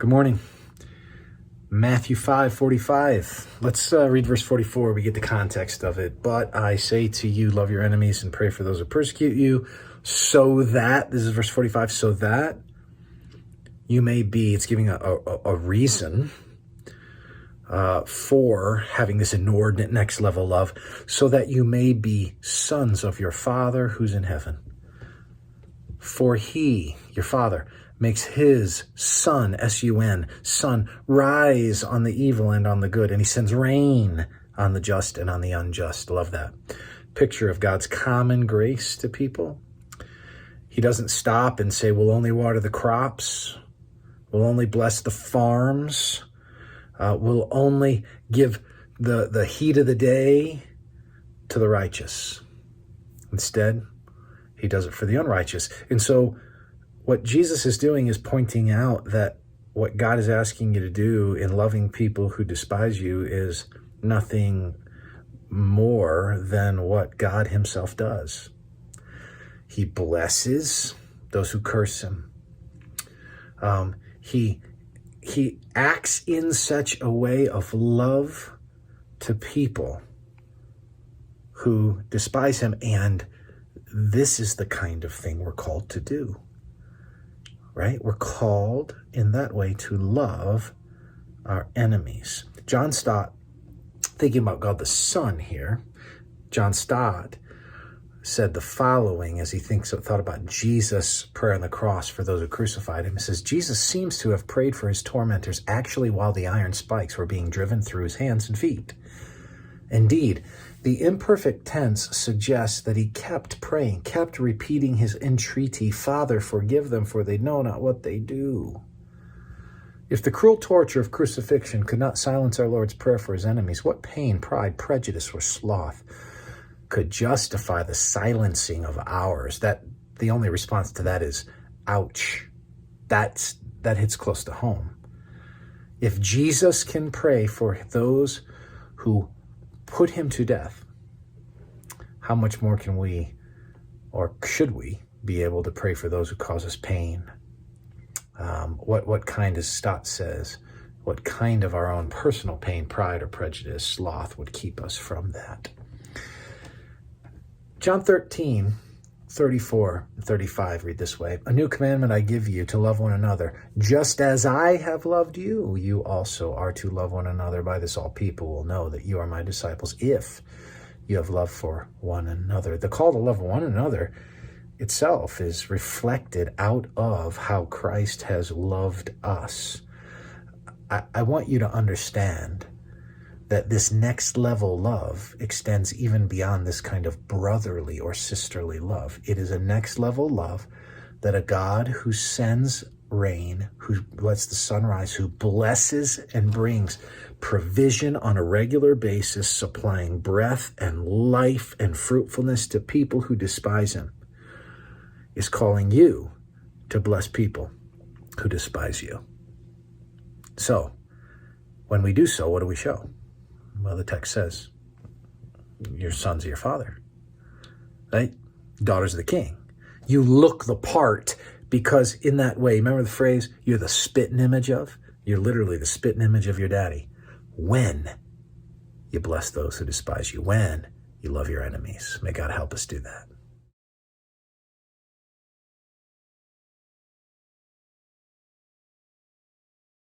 Good morning. Matthew 5:45. Let's read verse 44. We get the context of it. But I say to you, love your enemies and pray for those who persecute you, so that, this is verse 45, so that you may be, it's giving a reason for having this inordinate next level love, so that you may be sons of your Father who's in heaven. For he, your Father, makes his sun, S-U-N, sun, rise on the evil and on the good, and he sends rain on the just and on the unjust. Love that. Picture of God's common grace to people. He doesn't stop and say, we'll only water the crops, we'll only bless the farms, we'll only give the heat of the day to the righteous. Instead, he does it for the unrighteous. And so what Jesus is doing is pointing out that what God is asking you to do in loving people who despise you is nothing more than what God himself does. He blesses those who curse him. He acts in such a way of love to people who despise him, and this is the kind of thing we're called to do. Right? We're called in that way to love our enemies. John Stott, thinking about God the Son here, John Stott said the following as he thought about Jesus' prayer on the cross for those who crucified him. He says, Jesus seems to have prayed for his tormentors actually while the iron spikes were being driven through his hands and feet. Indeed, the imperfect tense suggests that he kept praying, kept repeating his entreaty, Father, forgive them, for they know not what they do. If the cruel torture of crucifixion could not silence our Lord's prayer for his enemies, what pain, pride, prejudice, or sloth could justify the silencing of ours? That the only response to that is, ouch. That hits close to home. If Jesus can pray for those who put him to death, how much more can we, or should we, be able to pray for those who cause us pain? What kind, as Stott says, what kind of our own personal pain, pride, or prejudice, sloth would keep us from that? John 13:34-35 read this way. A new commandment I give you, to love one another. Just as I have loved you, you also are to love one another. By this all people will know that you are my disciples, if you have love for one another. The call to love one another itself is reflected out of how Christ has loved us. I want you to understand that this next level love extends even beyond this kind of brotherly or sisterly love. It is a next level love that a God who sends rain, who lets the sun rise, who blesses and brings provision on a regular basis, supplying breath and life and fruitfulness to people who despise him, is calling you to bless people who despise you. So, when we do so, what do we show? Well, the text says, you're sons of your Father, right? Daughters of the King. You look the part because in that way, remember the phrase, you're the spittin' image of? You're literally the spittin' image of your daddy. When you bless those who despise you, when you love your enemies. May God help us do that.